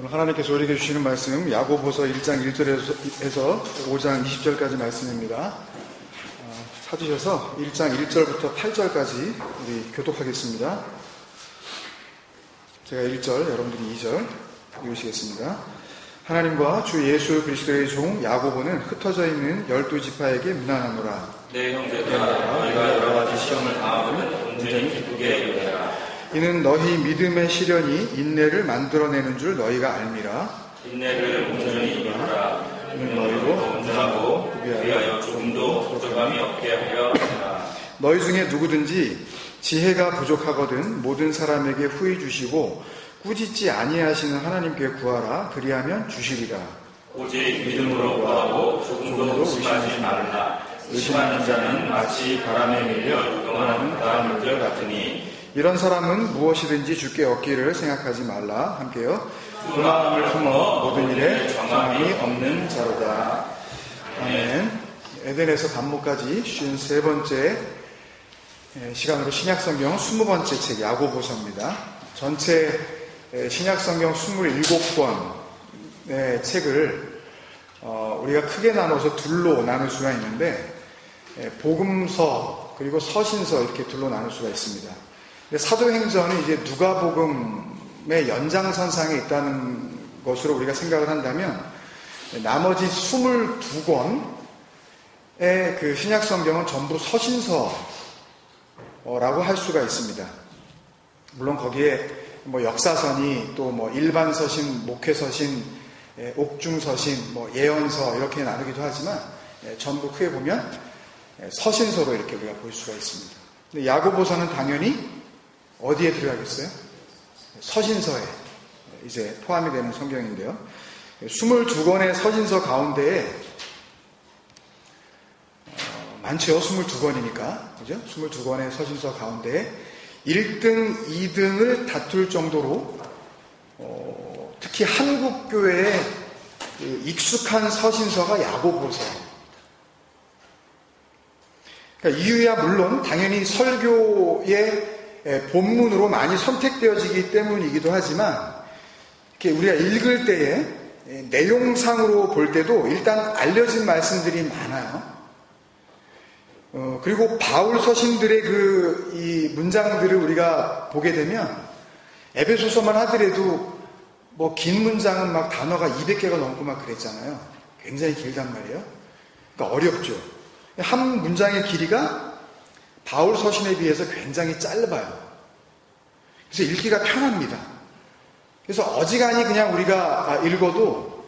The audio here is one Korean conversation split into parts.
오늘 하나님께서 우리에게 주시는 말씀 야고보서 1장 1절에서 5장 20절까지 말씀입니다. 찾으셔서 1장 1절부터 8절까지 우리 교독하겠습니다. 제가 1절, 여러분들이 2절 읽으시겠습니다. 하나님과 주 예수 그리스도의 종 야고보는 흩어져 있는 12지파에게 문안하노라. 내 형제들아, 너희가 여러 가지 시험을 당하면 온전히 기쁘게 여겨라. 이는 너희 믿음의 시련이 인내를 만들어내는 줄 너희가 알미라. 인내를 온전히 이루라. 이는 너희로 온전하고 위하여 조금도 부족함이 없게 하려 하라. 너희 중에 누구든지 지혜가 부족하거든 모든 사람에게 후히 주시고 꾸짖지 아니하시는 하나님께 구하라. 그리하면 주시리라. 오직 믿음으로 구하고 조금도 의심하지 말라. 의심하는 자는 마치 바람에 밀려 유동하는 바람물결 같으니 이런 사람은 무엇이든지 주께 얻기를 생각하지 말라. 함께요. 그 마음을 품어 모든 일에 정함이 없는 자로다. 아멘. 에덴에서 반모까지 53번째 시간으로 신약성경 20번째 책 야고보서입니다. 전체 신약성경 27권의 책을 우리가 크게 나눠서 둘로 나눌 수가 있는데 복음서 그리고 서신서 이렇게 둘로 나눌 수가 있습니다. 사도행전은 이제 누가복음의 연장선상에 있다는 것으로 우리가 생각을 한다면 나머지 22권의 그 신약성경은 전부 서신서라고 할 수가 있습니다. 물론 거기에 뭐 역사서니 또 뭐 일반서신, 목회서신, 옥중서신, 뭐 예언서 이렇게 나누기도 하지만 전부 크게 보면 서신서로 이렇게 우리가 볼 수가 있습니다. 근데 야고보서는 당연히 어디에 들어가겠어요? 서신서에 이제 포함이 되는 성경인데요. 22권의 서신서 가운데에 많죠. 22권이니까. 그죠? 22권의 서신서 가운데에 1등, 2등을 다툴 정도로 특히 한국 교회에 익숙한 서신서가 야고보서예요. 그러니까 이유야 물론 당연히 설교의 본문으로 많이 선택되어지기 때문이기도 하지만 이렇게 우리가 읽을 때에 내용상으로 볼 때도 일단 알려진 말씀들이 많아요. 그리고 바울 서신들의 이 문장들을 우리가 보게 되면 에베소서만 하더라도 뭐 긴 문장은 막 단어가 200개가 넘고 막 그랬잖아요. 굉장히 길단 말이에요. 그러니까 어렵죠. 한 문장의 길이가 바울 서신에 비해서 굉장히 짧아요. 그래서 읽기가 편합니다. 그래서 어지간히 그냥 우리가 읽어도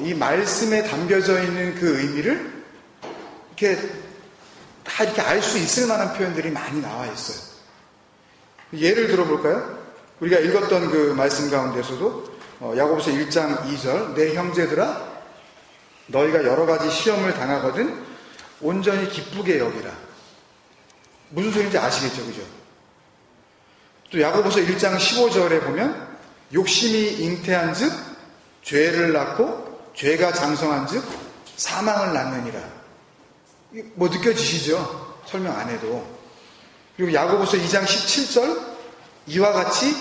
이 말씀에 담겨져 있는 그 의미를 이렇게 다 이렇게 알 수 있을 만한 표현들이 많이 나와 있어요. 예를 들어볼까요? 우리가 읽었던 그 말씀 가운데서도 야고보서 1장 2절 내 형제들아 너희가 여러 가지 시험을 당하거든 온전히 기쁘게 여기라. 무슨 소리인지 아시겠죠? 그죠? 또 야고보서 1장 15절에 보면 욕심이 잉태한 즉 죄를 낳고 죄가 장성한 즉 사망을 낳느니라. 뭐 느껴지시죠? 설명 안 해도. 그리고 야고보서 2장 17절 이와 같이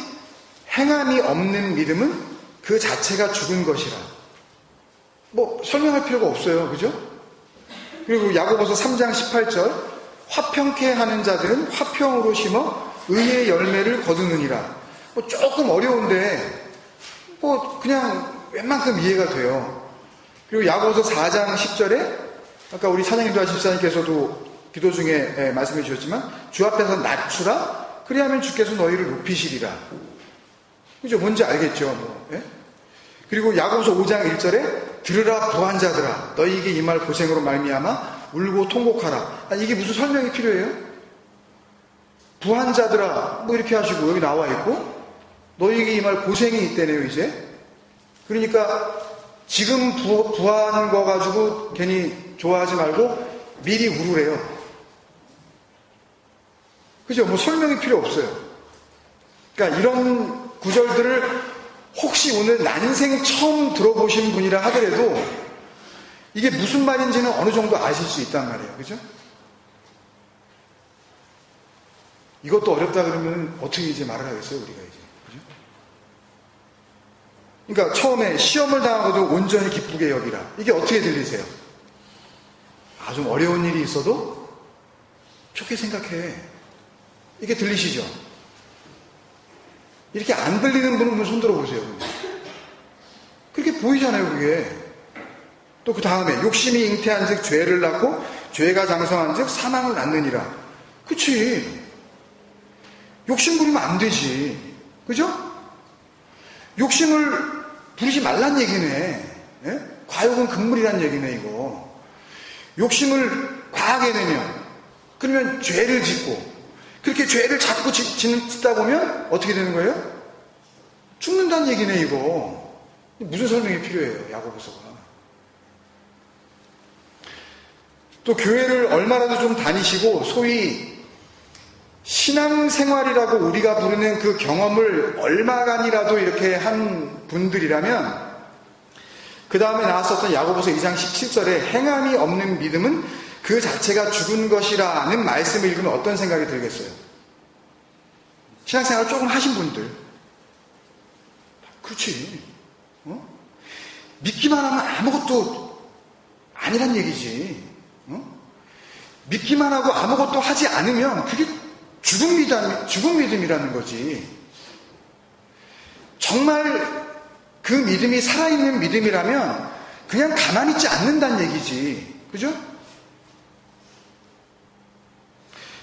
행함이 없는 믿음은 그 자체가 죽은 것이라. 뭐 설명할 필요가 없어요. 그죠? 그리고 야고보서 3장 18절 화평케 하는 자들은 화평으로 심어 의의 열매를 거두느니라. 뭐 조금 어려운데 뭐 그냥 웬만큼 이해가 돼요. 그리고 야고보서 4장 10절에 아까 우리 사장님도 집사님께서도 기도 중에 말씀해 주셨지만 주 앞에서 낮추라. 그리하면 주께서 너희를 높이시리라. 그죠? 뭔지 알겠죠? 뭐. 예? 그리고 야고보서 5장 1절에 들으라 부한자들아 너희에게 이 말 고생으로 말미암아 울고 통곡하라. 이게 무슨 설명이 필요해요? 부한자들아 뭐 이렇게 하시고 여기 나와 있고 너희에게 이 말 고생이 있다네요 이제. 그러니까 지금 부한 거 가지고 괜히 좋아하지 말고 미리 울으래요. 그죠? 뭐 설명이 필요 없어요. 그러니까 이런 구절들을 혹시 오늘 난생 처음 들어보신 분이라 하더라도 이게 무슨 말인지는 어느 정도 아실 수 있단 말이에요. 그죠? 이것도 어렵다 그러면 어떻게 이제 말을 하겠어요, 우리가 이제. 그죠? 그러니까 처음에 시험을 당하고도 온전히 기쁘게 여기라. 이게 어떻게 들리세요? 좀 어려운 일이 있어도 좋게 생각해. 이게 들리시죠? 이렇게 안 들리는 분은 손 들어보세요. 그렇게 보이잖아요, 그게. 또 그 다음에 욕심이 잉태한 즉 죄를 낳고 죄가 장성한 즉 사망을 낳느니라. 그치. 욕심 부리면 안 되지. 그죠? 욕심을 부리지 말란 얘기네. 예? 과욕은 금물이란 얘기네, 이거. 욕심을 과하게 내면, 그러면 죄를 짓고, 그렇게 죄를 자꾸 짓다 보면 어떻게 되는 거예요? 죽는다는 얘기네, 이거. 무슨 설명이 필요해요, 야고보서가. 또 교회를 얼마라도 좀 다니시고 소위 신앙생활이라고 우리가 부르는 그 경험을 얼마간이라도 이렇게 한 분들이라면 그 다음에 나왔었던 야고보서 2장 17절에 행함이 없는 믿음은 그 자체가 죽은 것이라는 말씀을 읽으면 어떤 생각이 들겠어요? 신앙생활을 조금 하신 분들. 그렇지. 믿기만 하면 아무것도 아니란 얘기지. 믿기만 하고 아무것도 하지 않으면 그게 죽은 믿음이라는 거지. 정말 그 믿음이 살아있는 믿음이라면 그냥 가만히 있지 않는다는 얘기지. 그죠?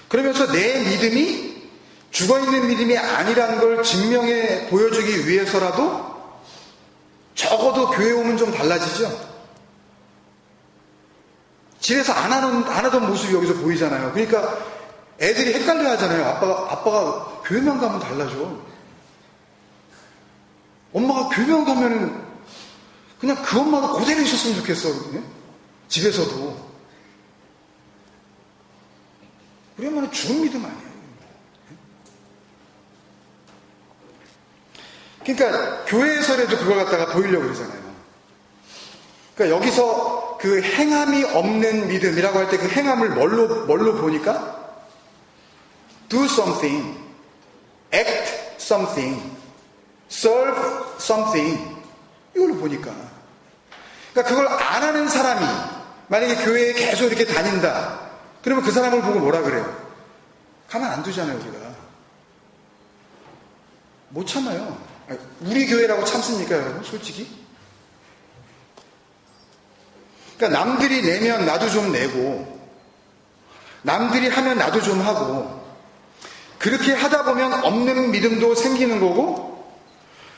그러면서 내 믿음이 죽어있는 믿음이 아니라는 걸 증명해 보여주기 위해서라도 적어도 교회 오면 좀 달라지죠? 집에서 안 하던 모습이 여기서 보이잖아요. 그러니까 애들이 헷갈려 하잖아요. 아빠가 교회만 가면 달라져. 엄마가 교회만 가면은 그냥 그 엄마가 그대로 있었으면 좋겠어. 네? 집에서도. 우리 엄마는 죽은 믿음 아니에요. 그러니까 교회에서라도 그걸 갖다가 보이려고 그러잖아요. 그러니까 여기서 그 행함이 없는 믿음이라고 할 때 그 행함을 뭘로 보니까? Do something, act something, serve something 이걸로 보니까. 그러니까 그걸 안 하는 사람이 만약에 교회에 계속 이렇게 다닌다. 그러면 그 사람을 보고 뭐라 그래요? 가만 안 두잖아요, 우리가. 못 참아요. 우리 교회라고 참습니까, 여러분? 솔직히? 그러니까 남들이 내면 나도 좀 내고, 남들이 하면 나도 좀 하고, 그렇게 하다 보면 없는 믿음도 생기는 거고,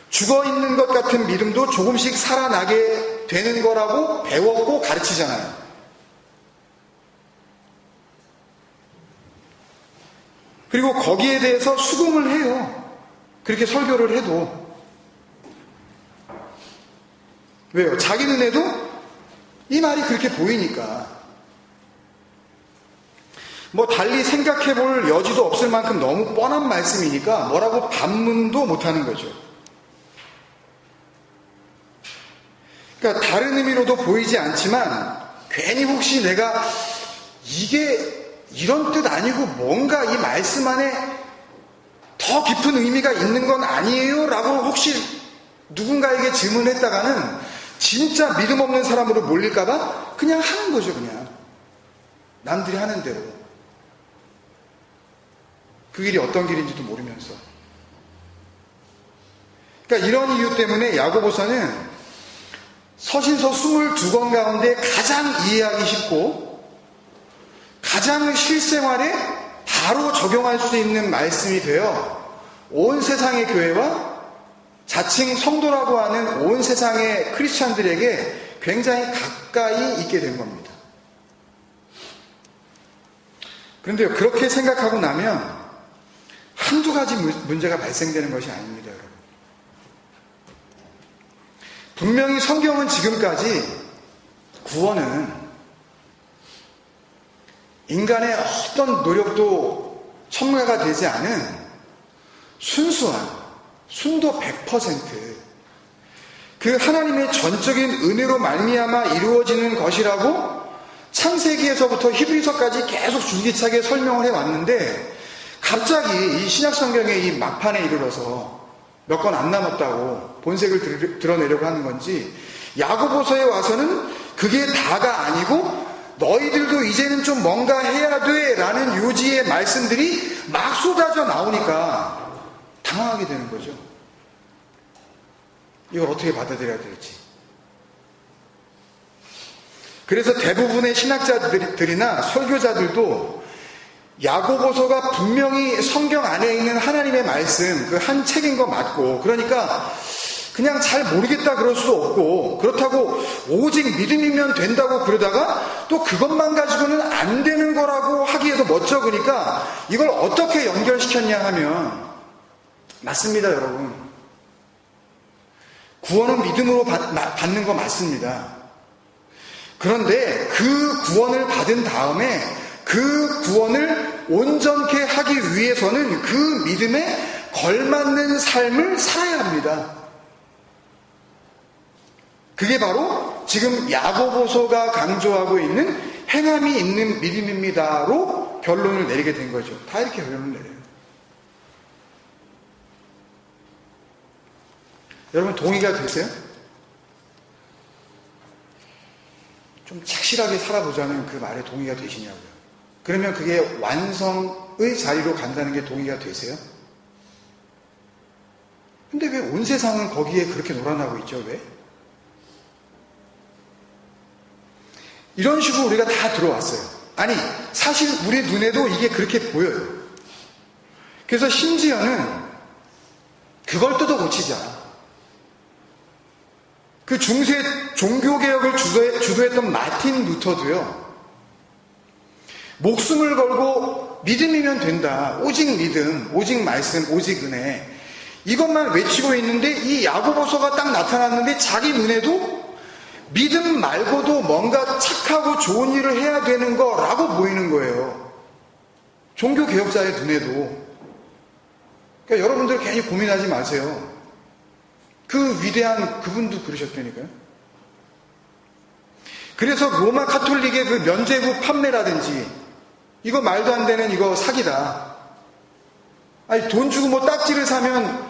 죽어있는 것 같은 믿음도 조금씩 살아나게 되는 거라고 배웠고 가르치잖아요. 그리고 거기에 대해서 수긍을 해요. 그렇게 설교를 해도. 왜요? 자기 눈에도 이 말이 그렇게 보이니까. 뭐 달리 생각해 볼 여지도 없을 만큼 너무 뻔한 말씀이니까 뭐라고 반문도 못하는 거죠. 그러니까 다른 의미로도 보이지 않지만 괜히 혹시 내가 이게 이런 뜻 아니고 뭔가 이 말씀 안에 더 깊은 의미가 있는 건 아니에요? 라고 혹시 누군가에게 질문했다가는 진짜 믿음 없는 사람으로 몰릴까봐 그냥 하는 거죠, 그냥. 남들이 하는 대로. 그 길이 어떤 길인지도 모르면서. 그러니까 이런 이유 때문에 야고보서는 서신서 22권 가운데 가장 이해하기 쉽고 가장 실생활에 바로 적용할 수 있는 말씀이 되어 온 세상의 교회와 자칭 성도라고 하는 온 세상의 크리스찬들에게 굉장히 가까이 있게 된 겁니다. 그런데 그렇게 생각하고 나면 한두 가지 문제가 발생되는 것이 아닙니다, 여러분. 분명히 성경은 지금까지 구원은 인간의 어떤 노력도 첨가가 되지 않은 순수한 순도 100% 그 하나님의 전적인 은혜로 말미암아 이루어지는 것이라고 창세기에서부터 히브리서까지 계속 줄기차게 설명을 해왔는데 갑자기 이 신약성경의 이 막판에 이르러서 몇 권 안 남았다고 본색을 드러내려고 하는 건지, 야고보서에 와서는 그게 다가 아니고 너희들도 이제는 좀 뭔가 해야 돼 라는 요지의 말씀들이 막 쏟아져 나오니까 당황하게 되는 거죠. 이걸 어떻게 받아들여야 될지. 그래서 대부분의 신학자들이나 설교자들도 야고보서가 분명히 성경 안에 있는 하나님의 말씀, 그 한 책인 거 맞고, 그러니까 그냥 잘 모르겠다 그럴 수도 없고, 그렇다고 오직 믿음이면 된다고 그러다가 또 그것만 가지고는 안 되는 거라고 하기에도 멋쩍으니까 이걸 어떻게 연결시켰냐 하면, 맞습니다 여러분. 구원은 믿음으로 받는 거 맞습니다. 그런데 그 구원을 받은 다음에 그 구원을 온전케 하기 위해서는 그 믿음에 걸맞는 삶을 살아야 합니다. 그게 바로 지금 야고보서가 강조하고 있는 행함이 있는 믿음입니다로 결론을 내리게 된 거죠. 다 이렇게 결론을 내려요. 여러분 동의가 되세요? 좀 착실하게 살아보자는 그 말에 동의가 되시냐고요. 그러면 그게 완성의 자리로 간다는 게 동의가 되세요? 근데 왜 온 세상은 거기에 그렇게 놀아나고 있죠? 왜? 이런 식으로 우리가 다 들어왔어요. 아니, 사실 우리 눈에도 이게 그렇게 보여요. 그래서 심지어는 그걸 뜯어 고치자. 그 중세 종교개혁을 주도했던 마틴 루터도요, 목숨을 걸고 믿음이면 된다. 오직 믿음, 오직 말씀, 오직 은혜. 이것만 외치고 있는데 이 야고보서가 딱 나타났는데 자기 눈에도 믿음 말고도 뭔가 착하고 좋은 일을 해야 되는 거라고 보이는 거예요. 종교개혁자의 눈에도. 그러니까 여러분들 괜히 고민하지 마세요. 그 위대한 그분도 그러셨다니까요. 그래서 로마 카톨릭의 그 면죄부 판매라든지, 이거 말도 안 되는 이거 사기다. 아니, 돈 주고 뭐 딱지를 사면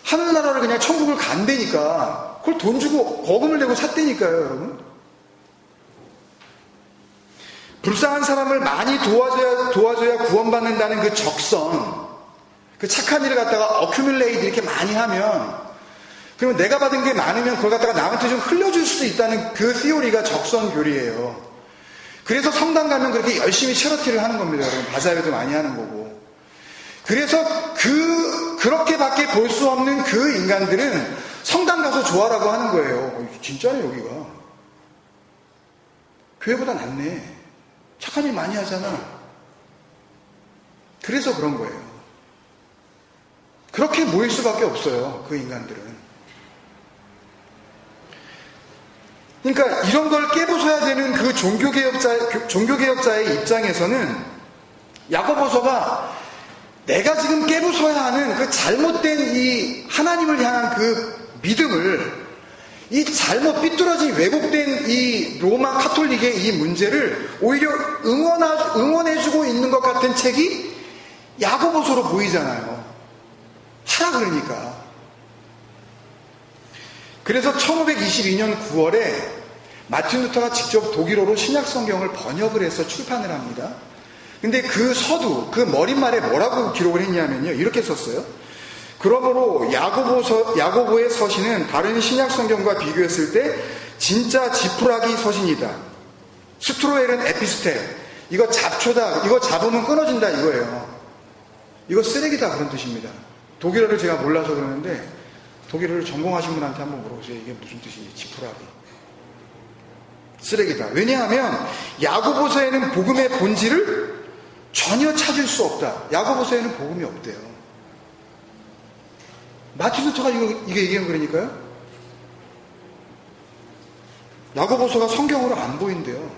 하늘나라를 그냥 천국을 간다니까. 그걸 돈 주고 거금을 내고 샀다니까요, 여러분. 불쌍한 사람을 많이 도와줘야 구원받는다는 그 적선, 그 착한 일을 갖다가 어큐뮬레이트 이렇게 많이 하면, 그러면 내가 받은 게 많으면 그걸 갖다가 남한테 좀 흘려줄 수도 있다는 그 티오리가 적선교리예요. 그래서 성당 가면 그렇게 열심히 체러티를 하는 겁니다, 여러분. 바자회도 많이 하는 거고. 그래서 그렇게밖에 볼 수 없는 그 인간들은 성당 가서 좋아라고 하는 거예요. 진짜네, 여기가. 교회보다 낫네. 착한 일 많이 하잖아. 그래서 그런 거예요. 그렇게 모일 수밖에 없어요, 그 인간들은. 그러니까 이런 걸 깨부숴야 되는 그 종교개혁자의 입장에서는 야고보서가 내가 지금 깨부숴야 하는 그 잘못된 이 하나님을 향한 그 믿음을, 이 잘못 삐뚤어진 왜곡된 이 로마 카톨릭의 이 문제를 오히려 응원해주고 있는 것 같은 책이 야고보서로 보이잖아요. 하라 그러니까. 그래서 1522년 9월에 마틴 루터가 직접 독일어로 신약 성경을 번역을 해서 출판을 합니다. 근데 그 서두, 그 머릿말에 뭐라고 기록을 했냐면요, 이렇게 썼어요. 그러므로 야고보의 서신은 다른 신약 성경과 비교했을 때 진짜 지푸라기 서신이다. 스트로엘은 에피스텔. 이거 잡초다. 이거 잡으면 끊어진다 이거예요. 이거 쓰레기다 그런 뜻입니다. 독일어를 제가 몰라서 그러는데 독일어를 전공하신 분한테 한번 물어보세요. 이게 무슨 뜻인지. 지푸라기. 쓰레기다. 왜냐하면 야고보서에는 복음의 본질을 전혀 찾을 수 없다. 야고보서에는 복음이 없대요. 마틴 루터가 이게 얘기한 거라니까요. 야고보서가 성경으로 안 보인대요.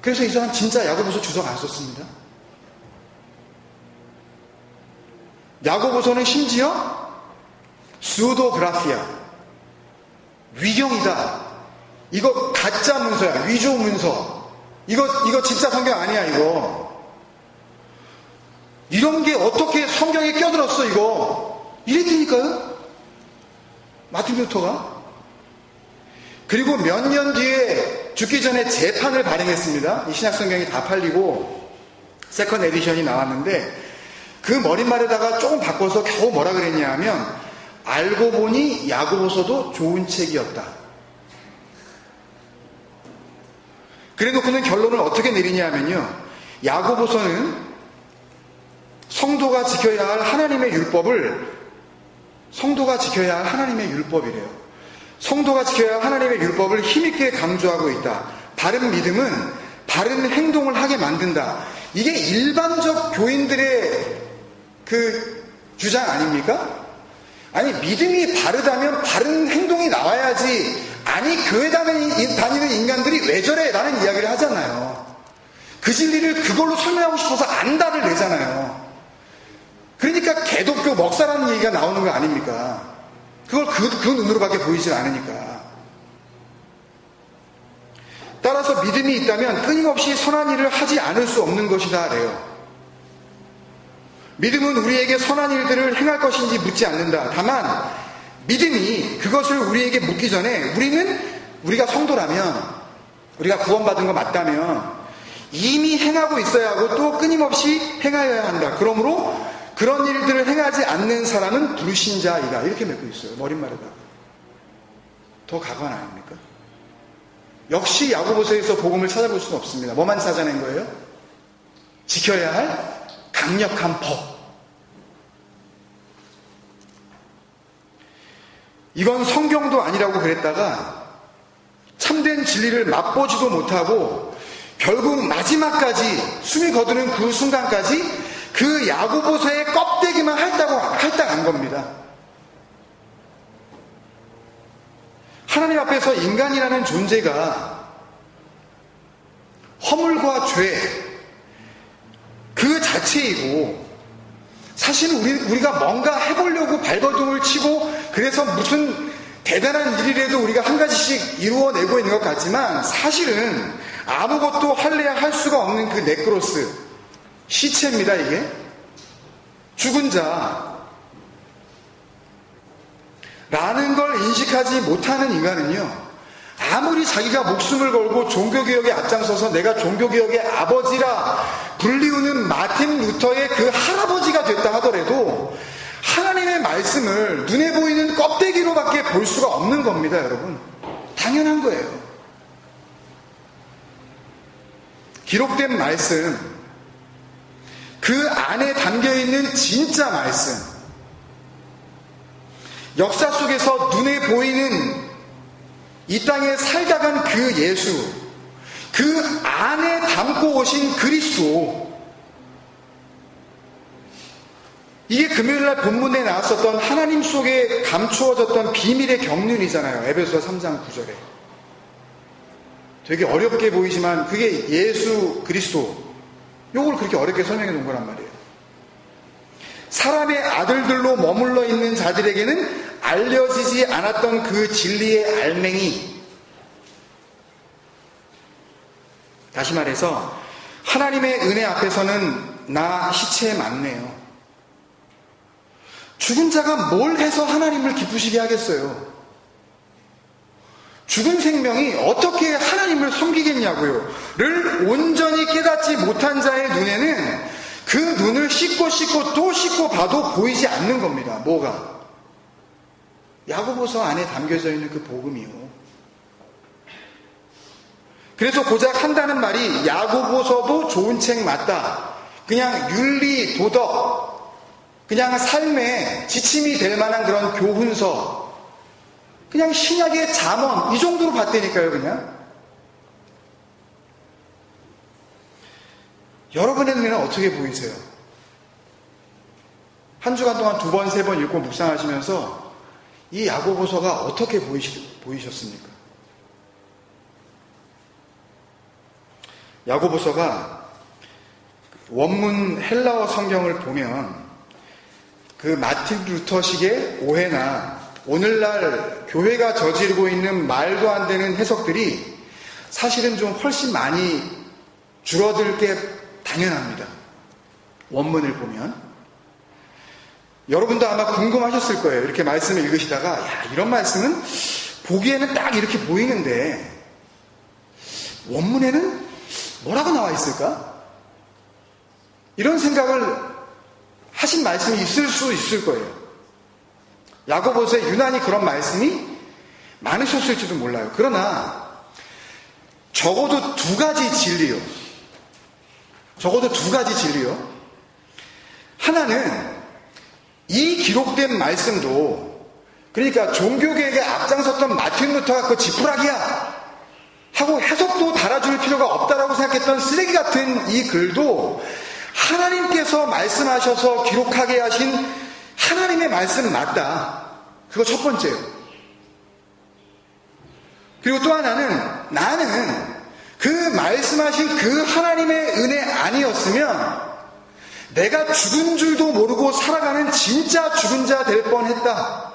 그래서 이 사람 진짜 야고보서 주석 안 썼습니다. 야고보서는 심지어 수도그라피아, 위경이다. 이거 가짜 문서야. 위조 문서. 이거 진짜 성경 아니야, 이거. 이런 게 어떻게 성경에 껴들었어, 이거. 이랬다니까요. 마틴 루터가. 그리고 몇 년 뒤에 죽기 전에 재판을 발행했습니다. 이 신약성경이 다 팔리고 세컨 에디션이 나왔는데 그 머릿말에다가 조금 바꿔서 겨우 뭐라 그랬냐 하면 알고 보니 야고보서도 좋은 책이었다. 그래놓고는 결론을 어떻게 내리냐 하면요. 야고보서는 성도가 지켜야 할 하나님의 율법이래요. 성도가 지켜야 할 하나님의 율법을 힘있게 강조하고 있다. 바른 믿음은 바른 행동을 하게 만든다. 이게 일반적 교인들의 그 주장 아닙니까? 아니, 믿음이 바르다면 바른 행동이 나와야지. 아니, 교회 다니는 인간들이 왜 저래? 라는 이야기를 하잖아요. 그 진리를 그걸로 설명하고 싶어서 안다를 내잖아요. 그러니까 개독교 먹사라는 얘기가 나오는 거 아닙니까? 그걸 그 눈으로밖에 보이질 않으니까. 따라서 믿음이 있다면 끊임없이 선한 일을 하지 않을 수 없는 것이다 래요. 믿음은 우리에게 선한 일들을 행할 것인지 묻지 않는다. 다만 믿음이 그것을 우리에게 묻기 전에 우리가 성도라면, 우리가 구원받은 거 맞다면 이미 행하고 있어야 하고 또 끊임없이 행하여야 한다. 그러므로 그런 일들을 행하지 않는 사람은 불신자이다. 이렇게 맺고 있어요. 머릿말에다가. 더 가관 아닙니까? 역시 야고보서에서 복음을 찾아볼 수는 없습니다. 뭐만 찾아낸 거예요? 지켜야 할 강력한 법. 이건 성경도 아니라고 그랬다가 참된 진리를 맛보지도 못하고 결국 마지막까지 숨이 거두는 그 순간까지 그 야고보서의 껍데기만 할당한 겁니다. 하나님 앞에서 인간이라는 존재가 허물과 죄 그 자체이고, 사실은 우리가 뭔가 해보려고 발버둥을 치고 그래서 무슨 대단한 일이라도 우리가 한 가지씩 이루어내고 있는 것 같지만 사실은 아무것도 할래야 할 수가 없는 그 네크로스, 시체입니다. 이게 죽은 자 라는 걸 인식하지 못하는 인간은요, 아무리 자기가 목숨을 걸고 종교개혁에 앞장서서 내가 종교개혁의 아버지라 불리우는 마틴 루터의 그 할아버지가 됐다 하더라도 하나님의 말씀을 눈에 보이는 껍데기로밖에 볼 수가 없는 겁니다. 여러분, 당연한 거예요. 기록된 말씀, 그 안에 담겨있는 진짜 말씀, 역사 속에서 눈에 보이는 이 땅에 살다 간 그 예수, 그 안에 담고 오신 그리스도, 이게 금요일날 본문에 나왔었던 하나님 속에 감추어졌던 비밀의 경륜이잖아요. 에베소서 3장 9절에. 되게 어렵게 보이지만 그게 예수 그리스도, 요걸 그렇게 어렵게 설명해 놓은 거란 말이에요. 사람의 아들들로 머물러 있는 자들에게는 알려지지 않았던 그 진리의 알맹이, 다시 말해서 하나님의 은혜 앞에서는 나 시체에 맞네요. 죽은 자가 뭘 해서 하나님을 기쁘시게 하겠어요? 죽은 생명이 어떻게 하나님을 섬기겠냐고요? 를 온전히 깨닫지 못한 자의 눈에는 그 눈을 씻고 또 씻고 봐도 보이지 않는 겁니다. 뭐가? 야고보서 안에 담겨져 있는 그 복음이요. 그래서 고작 한다는 말이 야고보서도 좋은 책 맞다. 그냥 윤리, 도덕, 그냥 삶에 지침이 될 만한 그런 교훈서, 그냥 신약의 잠언, 이 정도로 봤다니까요, 그냥. 여러분의 눈에는 어떻게 보이세요? 한 주간 동안 2번, 3번 읽고 묵상하시면서 이 야고보서가 어떻게 보이셨습니까? 야고보서가 원문 헬라어 성경을 보면 그 마틴 루터식의 오해나 오늘날 교회가 저지르고 있는 말도 안 되는 해석들이 사실은 좀 훨씬 많이 줄어들 게 당연합니다. 원문을 보면. 여러분도 아마 궁금하셨을 거예요. 이렇게 말씀을 읽으시다가 야, 이런 말씀은 보기에는 딱 이렇게 보이는데 원문에는 뭐라고 나와 있을까? 이런 생각을 하신 말씀이 있을 수 있을 거예요. 야고보서에 유난히 그런 말씀이 많으셨을지도 몰라요. 그러나 적어도 두 가지 진리요. 하나는 이 기록된 말씀도, 그러니까 종교개혁에 앞장섰던 마틴 루터가 그거 지푸라기야 하고 해석도 달아줄 필요가 없다라고 생각했던 쓰레기 같은 이 글도 하나님께서 말씀하셔서 기록하게 하신 하나님의 말씀 맞다. 그거 첫 번째예요. 그리고 또 하나는 나는 그 말씀하신 그 하나님의 은혜 아니었으면 내가 죽은 줄도 모르고 살아가는 진짜 죽은 자 될 뻔했다.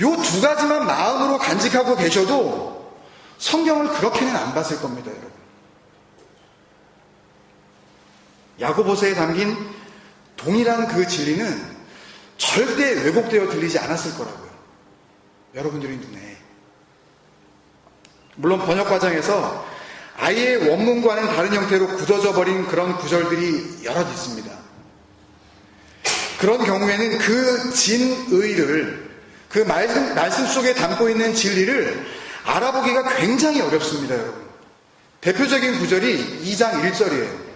요 두 가지만 마음으로 간직하고 계셔도 성경을 그렇게는 안 봤을 겁니다, 여러분. 야고보서에 담긴 동일한 그 진리는 절대 왜곡되어 들리지 않았을 거라고요. 여러분들의 눈에. 물론 번역 과정에서 아예 원문과는 다른 형태로 굳어져 버린 그런 구절들이 여럿 있습니다. 그런 경우에는 그 진의를, 그 말씀 속에 담고 있는 진리를 알아보기가 굉장히 어렵습니다, 여러분. 대표적인 구절이 2장 1절이에요.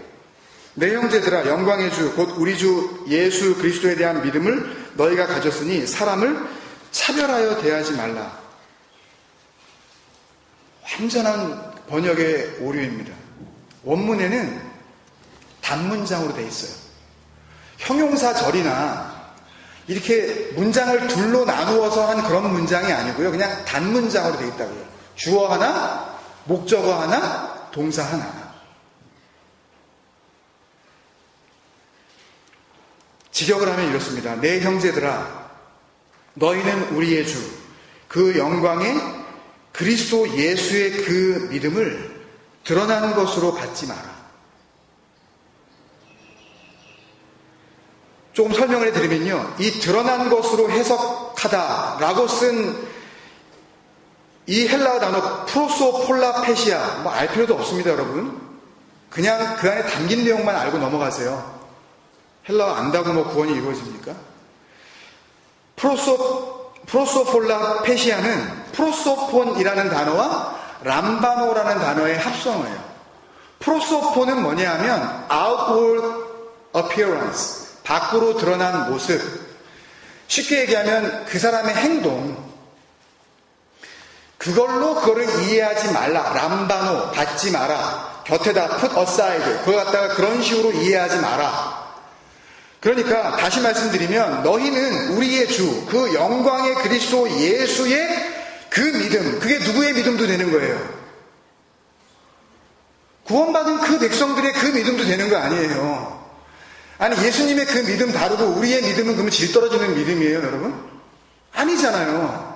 내 형제들아, 영광의 주 곧 우리 주 예수 그리스도에 대한 믿음을 너희가 가졌으니 사람을 차별하여 대하지 말라. 완전한 번역의 오류입니다. 원문에는 단문장으로 되어 있어요. 형용사절이나 이렇게 문장을 둘로 나누어서 한 그런 문장이 아니고요. 그냥 단문장으로 되어 있다고요. 주어 하나, 목적어 하나, 동사 하나. 직역을 하면 이렇습니다. 내 형제들아, 너희는 우리의 주, 그 영광의 그리스도 예수의 그 믿음을 드러나는 것으로 받지 마라. 조금 설명을 해드리면요. 이 드러난 것으로 해석하다라고 쓴 이 헬라어 단어 프로소폴라페시아, 뭐 알 필요도 없습니다, 여러분. 그냥 그 안에 담긴 내용만 알고 넘어가세요. 헬라어 안다고 뭐 구원이 이루어집니까? 프로소폴라페시아는 프로소폰이라는 단어와 람바노라는 단어의 합성어예요. 프로소폰은 뭐냐 하면 outward appearance, 밖으로 드러난 모습. 쉽게 얘기하면 그 사람의 행동, 그거를 이해하지 말라. 람바노, 받지 마라. 곁에다 put aside, 그거 갖다가 그런 식으로 이해하지 마라. 그러니까 다시 말씀드리면 너희는 우리의 주, 그 영광의 그리스도 예수의 그 믿음, 그게 누구의 믿음도 되는 거예요. 구원받은 그 백성들의 그 믿음도 되는 거 아니에요. 아니, 예수님의 그 믿음 다르고 우리의 믿음은 그러면 질 떨어지는 믿음이에요, 여러분? 아니잖아요.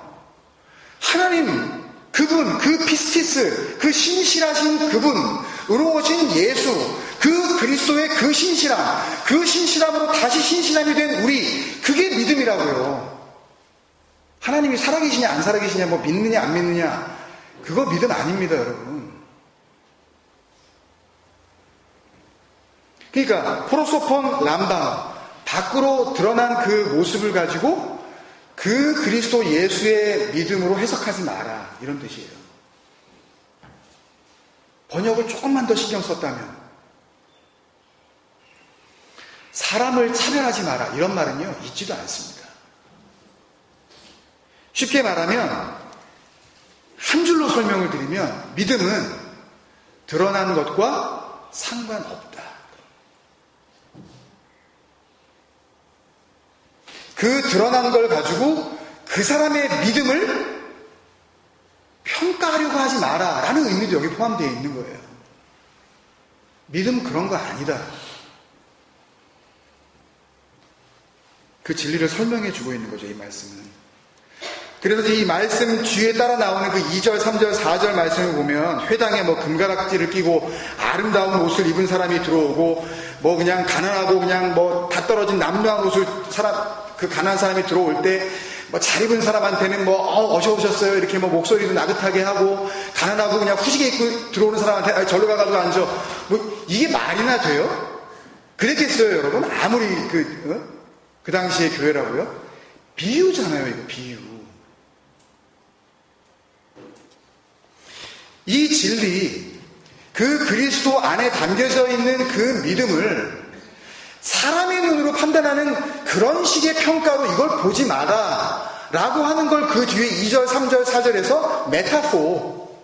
하나님, 그분, 그 피스티스, 그 신실하신 그분, 의로우신 예수, 그 그리스도의 그 신실함으로 다시 신실함이 된 우리, 그게 믿음이라고요. 하나님이 살아계시냐 안 살아계시냐, 뭐 믿느냐 안 믿느냐, 그거 믿음 아닙니다, 여러분. 그러니까 프로소폰 람바, 밖으로 드러난 그 모습을 가지고 그 그리스도 예수의 믿음으로 해석하지 마라, 이런 뜻이에요. 번역을 조금만 더 신경 썼다면, 사람을 차별하지 마라, 이런 말은요 있지도 않습니다. 쉽게 말하면 한 줄로 설명을 드리면 믿음은 드러난 것과 상관없다. 그 드러난 걸 가지고 그 사람의 믿음을 평가하려고 하지 마라 라는 의미도 여기 포함되어 있는 거예요. 믿음 그런 거 아니다. 그 진리를 설명해 주고 있는 거죠, 이 말씀은. 그래서 이 말씀 뒤에 따라 나오는 그 2절, 3절, 4절 말씀을 보면 회당에 뭐 금가락지를 끼고 아름다운 옷을 입은 사람이 들어오고 뭐 그냥 가난하고 그냥 뭐 다 떨어진 남루한 옷을 그 가난한 사람이 들어올 때 뭐 잘 입은 사람한테는 뭐 어서 오셨어요 이렇게 뭐 목소리도 나긋하게 하고, 가난하고 그냥 후지게 입고 들어오는 사람한테 절로 가가지고 앉아. 뭐 이게 말이나 돼요? 그랬겠어요 여러분? 아무리 그 당시의 교회라고요? 비유잖아요 이거, 비유. 이 진리, 그 그리스도 안에 담겨져 있는 그 믿음을 사람의 눈으로 판단하는 그런 식의 평가로 이걸 보지 마라 라고 하는 걸 그 뒤에 2절, 3절, 4절에서 메타포,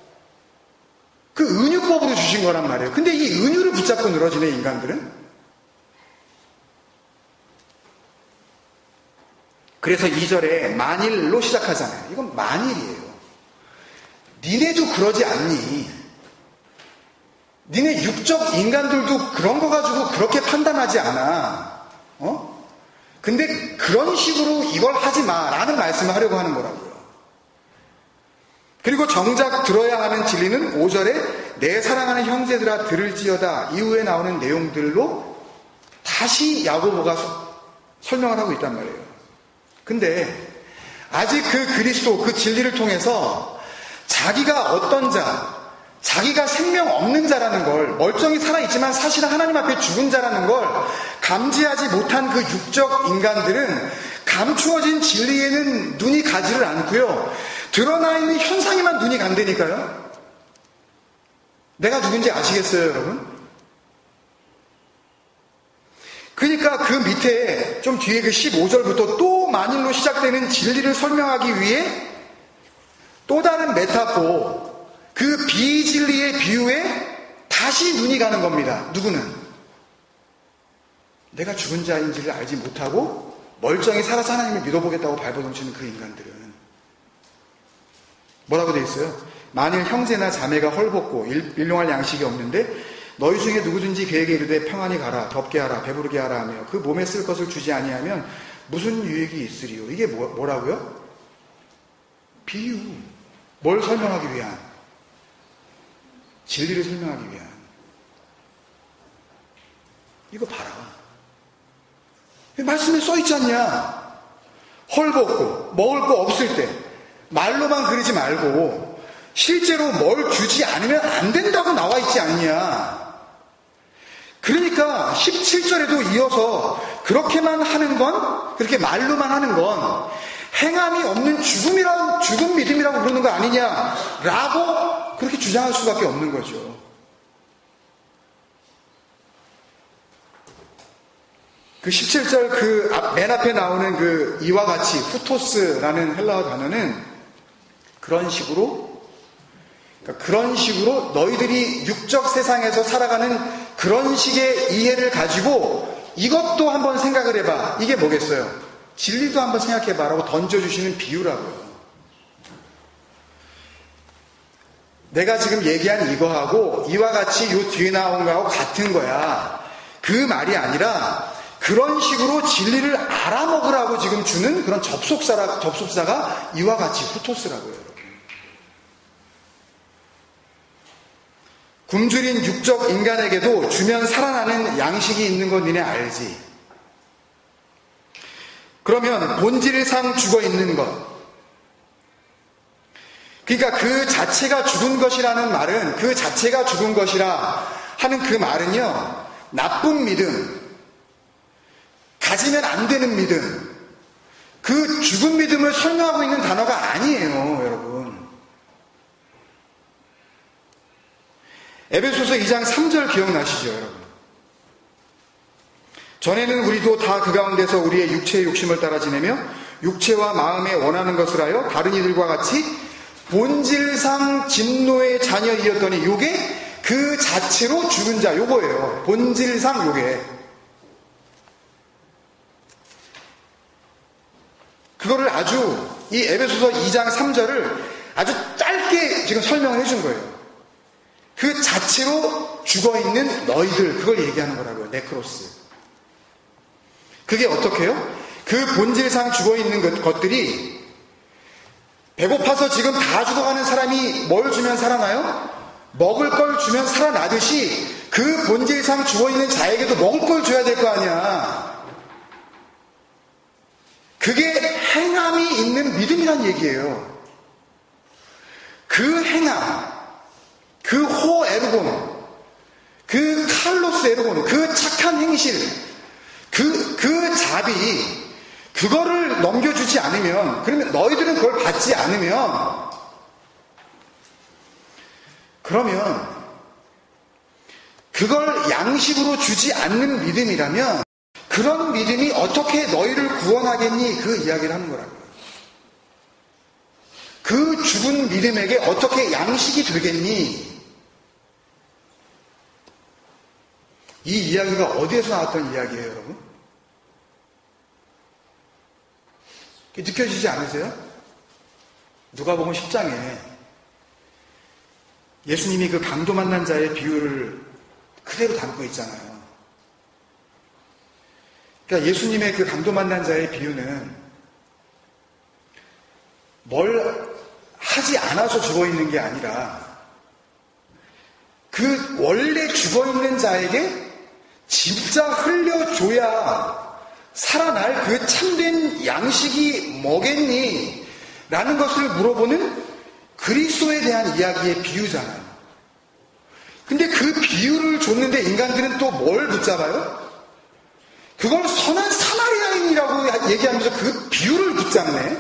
그 은유법으로 주신 거란 말이에요. 근데 이 은유를 붙잡고 늘어지네 인간들은. 그래서 2절에 만일로 시작하잖아요. 이건 만일이에요. 니네도 그러지 않니? 니네 육적 인간들도 그런 거 가지고 그렇게 판단하지 않아. 근데 그런 식으로 이걸 하지 마라는 말씀을 하려고 하는 거라고요. 그리고 정작 들어야 하는 진리는 5절에 내 사랑하는 형제들아 들을지어다 이후에 나오는 내용들로 다시 야고보가 설명을 하고 있단 말이에요. 근데 아직 그 그리스도, 그 진리를 통해서 자기가 어떤 자, 자기가 생명 없는 자라는 걸, 멀쩡히 살아있지만 사실은 하나님 앞에 죽은 자라는 걸 감지하지 못한 그 육적 인간들은 감추어진 진리에는 눈이 가지를 않고요, 드러나 있는 현상에만 눈이 간다니까요. 내가 누군지 아시겠어요 여러분? 그러니까 그 밑에 좀 뒤에 그 15절부터 또 만일로 시작되는 진리를 설명하기 위해 또 다른 메타포, 그 비진리의 비유에 다시 눈이 가는 겁니다. 누구는? 내가 죽은 자인지를 알지 못하고 멀쩡히 살아서 하나님을 믿어보겠다고 발버둥치는 그 인간들은 뭐라고 되어 있어요? 만일 형제나 자매가 헐벗고 일용할 양식이 없는데 너희 중에 누구든지 그에게 이르되 평안히 가라, 덥게 하라, 배부르게 하라 하며 그 몸에 쓸 것을 주지 아니하면 무슨 유익이 있으리요? 이게 뭐라고요? 비유. 뭘 설명하기 위한? 진리를 설명하기 위한. 이거 봐라. 말씀에 써있지 않냐? 헐벗고 먹을 거 없을 때 말로만 그러지 말고 실제로 뭘 주지 않으면 안 된다고 나와 있지 않냐? 그러니까 17절에도 이어서 그렇게만 하는 건, 그렇게 말로만 하는 건 행함이 없는 죽음 믿음이라고 부르는 거 아니냐라고 그렇게 주장할 수밖에 없는 거죠. 그 17절 그 맨 앞에 나오는 그 이와 같이 후토스라는 헬라어 단어는 그런 식으로 너희들이 육적 세상에서 살아가는 그런 식의 이해를 가지고 이것도 한번 생각을 해봐. 이게 뭐겠어요? 진리도 한번 생각해봐 라고 던져주시는 비유라고요. 내가 지금 얘기한 이거하고 이와 같이 요 뒤에 나온 거하고 같은 거야. 그 말이 아니라 그런 식으로 진리를 알아먹으라고 지금 주는 그런 접속사가 이와 같이 후토스라고요. 굶주린 육적 인간에게도 주면 살아나는 양식이 있는 건 니네 알지? 그러면 본질상 죽어 있는 것, 그러니까 그 자체가 죽은 것이라는 말은, 그 자체가 죽은 것이라 하는 그 말은요, 나쁜 믿음, 가지면 안 되는 믿음, 그 죽은 믿음을 설명하고 있는 단어가 아니에요, 여러분. 에베소서 2장 3절 기억나시죠, 여러분? 전에는 우리도 다 그 가운데서 우리의 육체의 욕심을 따라 지내며 육체와 마음에 원하는 것을 하여 다른 이들과 같이 본질상 진노의 자녀이었더니, 요게 그 자체로 죽은 자, 요거예요. 본질상 요게. 그거를 아주 이 에베소서 2장 3절을 아주 짧게 지금 설명을 해준 거예요. 그 자체로 죽어있는 너희들, 그걸 얘기하는 거라고요. 네크로스. 그게 어떻게 해요? 그 본질상 죽어있는 것들이 배고파서 지금 다 죽어가는 사람이 뭘 주면 살아나요? 먹을 걸 주면 살아나듯이 그 본질상 죽어있는 자에게도 먹을 걸 줘야 될 거 아니야. 그게 행함이 있는 믿음이란 얘기예요. 그 행함, 그 호 에르곤, 그 칼로스 에르곤, 그 착한 행실, 그 자비, 그거를 넘겨주지 않으면, 그러면 너희들은 그걸 받지 않으면, 그러면 그걸 양식으로 주지 않는 믿음이라면 그런 믿음이 어떻게 너희를 구원하겠니? 그 이야기를 하는 거라고요. 그 죽은 믿음에게 어떻게 양식이 되겠니? 이 이야기가 어디에서 나왔던 이야기예요, 여러분? 느껴지지 않으세요? 누가복음 10장에 예수님이 그 강도 만난 자의 비유를 그대로 담고 있잖아요. 그러니까 예수님의 그 강도 만난 자의 비유는 뭘 하지 않아서 죽어있는 게 아니라 그 원래 죽어있는 자에게 진짜 흘려줘야 살아날 그 참된 양식이 뭐겠니? 라는 것을 물어보는 그리스도에 대한 이야기의 비유잖아요. 근데 그 비유를 줬는데 인간들은 또 뭘 붙잡아요? 그걸 선한 사마리아인이라고 얘기하면서 그 비유를 붙잡네.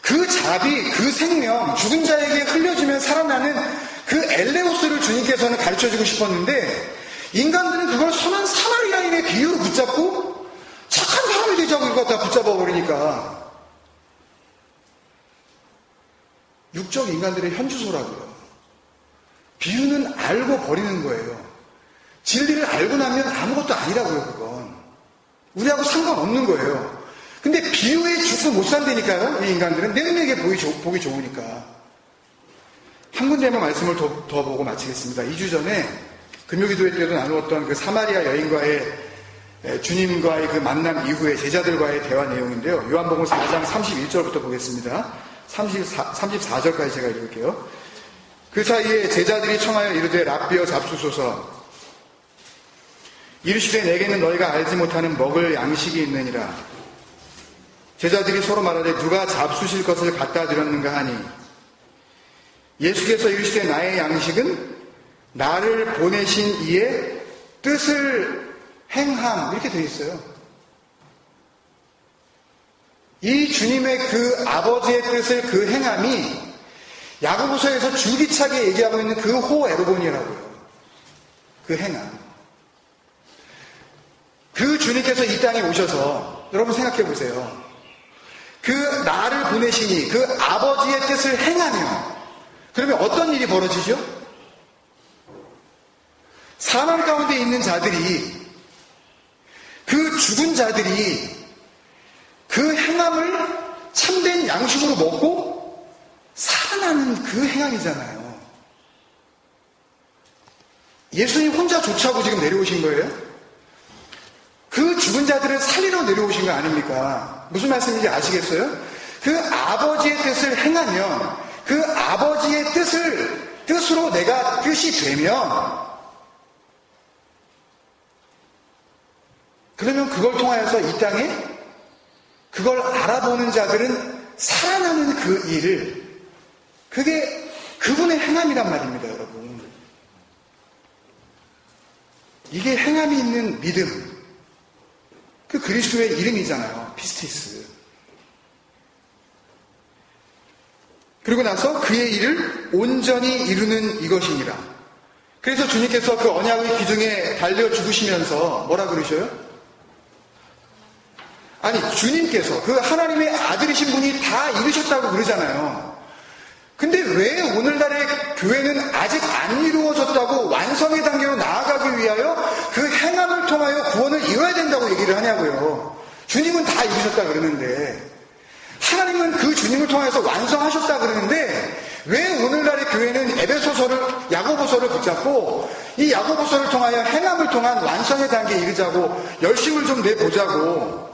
그 자비, 그 생명, 죽은 자에게 흘려주면 살아나는 그 엘레오스를 주님께서는 가르쳐주고 싶었는데 인간들은 그걸 선한 사마리아인의 비유로 붙잡고 착한 사람이 되자고 이거 다 붙잡아버리니까 육적 인간들의 현주소라고요. 비유는 알고 버리는 거예요. 진리를 알고 나면 아무것도 아니라고요, 그건. 우리하고 상관없는 거예요. 근데 비유에 죽고 못 산다니까요, 이 인간들은. 내 눈에게 보기 좋으니까. 한 군데만 말씀을 더 보고 마치겠습니다. 2주 전에 금요기도회 때도 나누었던 그 사마리아 여인과의 주님과의 그 만남 이후에 제자들과의 대화 내용인데요. 요한복음 4장 31절부터 보겠습니다. 34절까지 제가 읽을게요. 그 사이에 제자들이 청하여 이르되 랍비여 잡수소서. 이르시되 내게는 너희가 알지 못하는 먹을 양식이 있느니라. 제자들이 서로 말하되 누가 잡수실 것을 갖다 드렸는가 하니 예수께서 이르시되 나의 양식은 나를 보내신 이의 뜻을 행함 이렇게 되어 있어요. 이 주님의 그 아버지의 뜻을 그 행함이 야고보서에서 줄기차게 얘기하고 있는 그 호에르곤이라고요. 그 행함. 그 주님께서 이 땅에 오셔서 여러분 생각해 보세요. 그 나를 보내시니 그 아버지의 뜻을 행하며 그러면 어떤 일이 벌어지죠? 사망 가운데 있는 자들이 그 죽은 자들이 그 행함을 참된 양식으로 먹고 살아나는 그 행함이잖아요. 예수님 혼자 조차고 지금 내려오신 거예요? 그 죽은 자들을 살리러 내려오신 거 아닙니까? 무슨 말씀인지 아시겠어요? 그 아버지의 뜻을 행하면 그 아버지의 뜻으로 내가 뜻이 되면 그러면 그걸 통하여서 이 땅에 그걸 알아보는 자들은 살아나는 그 일을 그게 그분의 행함이란 말입니다, 여러분. 이게 행함이 있는 믿음. 그 그리스도의 이름이잖아요. 피스티스. 그리고 나서 그의 일을 온전히 이루는 이것이니라. 그래서 주님께서 그 언약의 기둥에 달려 죽으시면서 뭐라 그러셔요? 아니, 주님께서 그 하나님의 아들이신 분이 다 이루셨다고 그러잖아요. 근데 왜 오늘날의 교회는 아직 안 이루어졌다고 완성의 단계로 나아가기 위하여 그 행함을 통하여 구원을 이뤄야 된다고 얘기를 하냐고요. 주님은 다 이루셨다 그러는데 하나님은 그 주님을 통해서 완성하셨다 그러는데 왜 오늘날의 교회는 에베소서를 야고보서를 붙잡고 이 야고보서를 통하여 행함을 통한 완성의 단계에 이르자고 열심을 좀 내보자고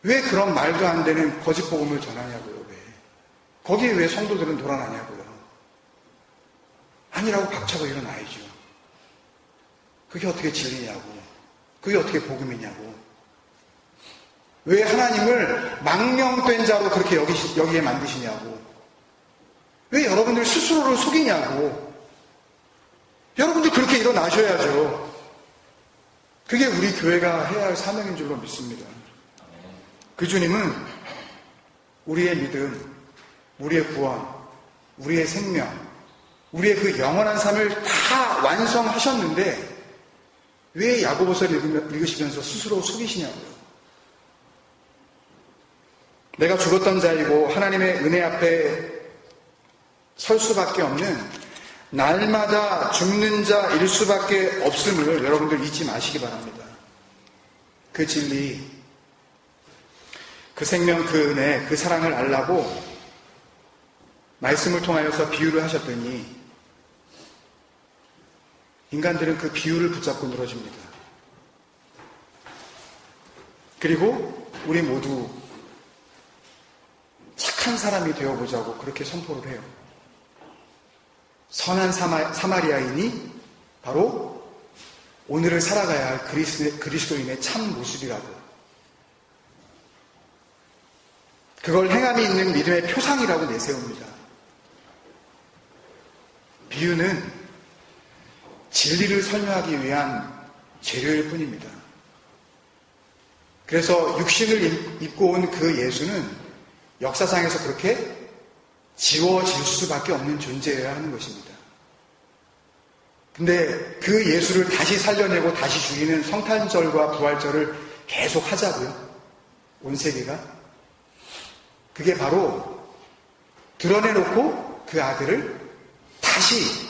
왜 그런 말도 안 되는 거짓 복음을 전하냐고요. 왜? 거기에 왜 성도들은 돌아나냐고요. 아니라고 박차고 일어나야죠. 그게 어떻게 진리냐고. 그게 어떻게 복음이냐고. 왜 하나님을 망령된 자로 그렇게 여기에 만드시냐고. 왜 여러분들 스스로를 속이냐고. 여러분들 그렇게 일어나셔야죠. 그게 우리 교회가 해야 할 사명인 줄로 믿습니다. 그 주님은 우리의 믿음, 우리의 구원, 우리의 생명, 우리의 그 영원한 삶을 다 완성하셨는데 왜 야고보서를 읽으시면서 스스로 속이시냐고요. 내가 죽었던 자이고 하나님의 은혜 앞에 설 수밖에 없는 날마다 죽는 자일 수밖에 없음을 여러분들 잊지 마시기 바랍니다. 그 진리, 그 생명, 그 은혜, 그 사랑을 알라고 말씀을 통하여서 비유를 하셨더니 인간들은 그 비유를 붙잡고 늘어집니다. 그리고 우리 모두 착한 사람이 되어보자고 그렇게 선포를 해요. 선한 사마리아인이 바로 오늘을 살아가야 할 그리스도인의 참 모습이라고. 그걸 행함이 있는 믿음의 표상이라고 내세웁니다. 비유는 진리를 설명하기 위한 재료일 뿐입니다. 그래서 육신을 입고 온 그 예수는 역사상에서 그렇게 지워질 수밖에 없는 존재여야 하는 것입니다. 근데 그 예수를 다시 살려내고 다시 죽이는 성탄절과 부활절을 계속 하자고요. 온 세계가. 그게 바로 드러내놓고 그 아들을 다시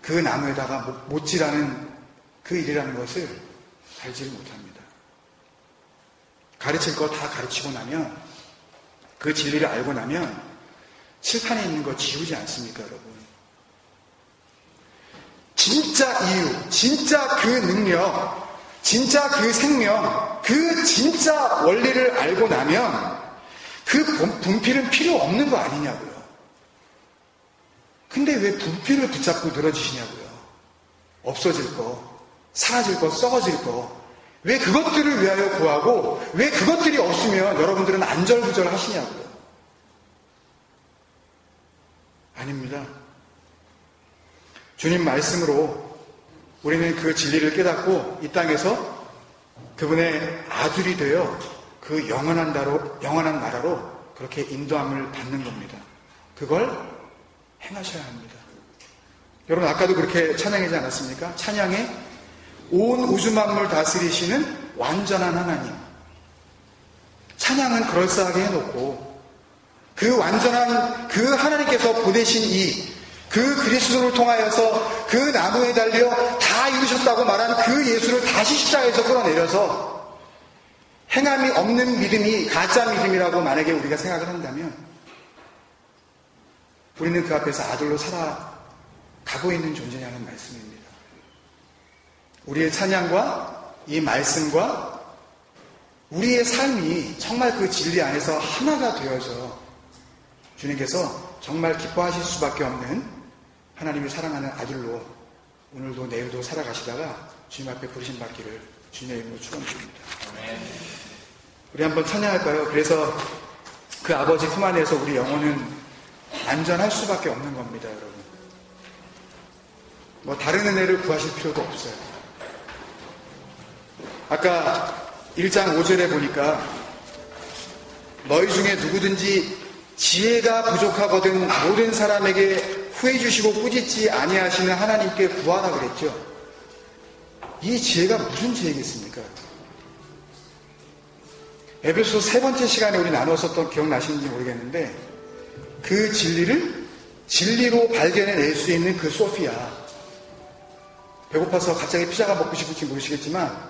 그 나무에다가 못질하는 그 일이라는 것을 알지를 못합니다. 가르칠 거 다 가르치고 나면, 그 진리를 알고 나면 칠판에 있는 거 지우지 않습니까, 여러분? 진짜 이유, 진짜 그 능력, 진짜 그 생명, 그 진짜 원리를 알고 나면 그 분필은 필요 없는 거 아니냐고요. 근데 왜 분필을 붙잡고 늘어지시냐고요. 없어질 거, 사라질 거, 썩어질 거. 왜 그것들을 위하여 구하고 왜 그것들이 없으면 여러분들은 안절부절 하시냐고요. 아닙니다. 주님 말씀으로 우리는 그 진리를 깨닫고 이 땅에서 그분의 아들이 되어 그 영원한 나라로 그렇게 인도함을 받는 겁니다. 그걸 행하셔야 합니다. 여러분 아까도 그렇게 찬양하지 않았습니까? 찬양에 온 우주 만물 다스리시는 완전한 하나님. 찬양은 그럴싸하게 해놓고 그 완전한 그 하나님께서 보내신 그 그리스도를 통하여서 그 나무에 달려 다 이루셨다고 말한 그 예수를 다시 십자가에서 끌어내려서 행함이 없는 믿음이 가짜 믿음이라고 만약에 우리가 생각을 한다면 우리는 그 앞에서 아들로 살아가고 있는 존재냐는 말씀입니다. 우리의 찬양과 이 말씀과 우리의 삶이 정말 그 진리 안에서 하나가 되어서 주님께서 정말 기뻐하실 수밖에 없는 하나님을 사랑하는 아들로 오늘도 내일도 살아가시다가 주님 앞에 부르심 받기를 주님의 이름으로 축원드립니다. 우리 한번 찬양할까요? 그래서 그 아버지 품 안에서 우리 영혼은 안전할 수밖에 없는 겁니다, 여러분. 뭐 다른 은혜를 구하실 필요도 없어요. 아까 1장 5절에 보니까 너희 중에 누구든지 지혜가 부족하거든 모든 사람에게 후해 주시고 꾸짖지 아니하시는 하나님께 구하라 그랬죠. 이 지혜가 무슨 지혜겠습니까? 에베소 세 번째 시간에 우리 나눴었던 기억나시는지 모르겠는데 그 진리를 진리로 발견해낼 수 있는 그 소피아. 배고파서 갑자기 피자가 먹고 싶을지 모르시겠지만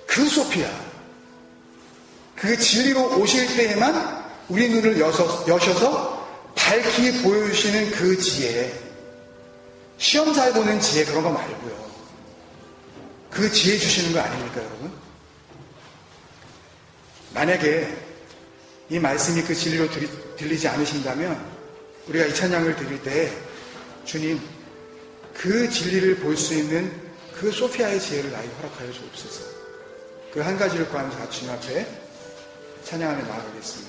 그 소피아, 그 진리로 오실 때에만 우리 눈을 여셔서 밝히 보여주시는 그 지혜, 시험 잘 보는 지혜 그런 거 말고요. 그 지혜 주시는 거 아닙니까, 여러분? 만약에 이 말씀이 그 진리로 들리지 않으신다면 우리가 이 찬양을 드릴 때 주님, 그 진리를 볼 수 있는 그 소피아의 지혜를 나에게 허락하여 주옵소서. 그 한 가지를 구하면서 같이 주님 앞에 찬양하며 나아가겠습니다.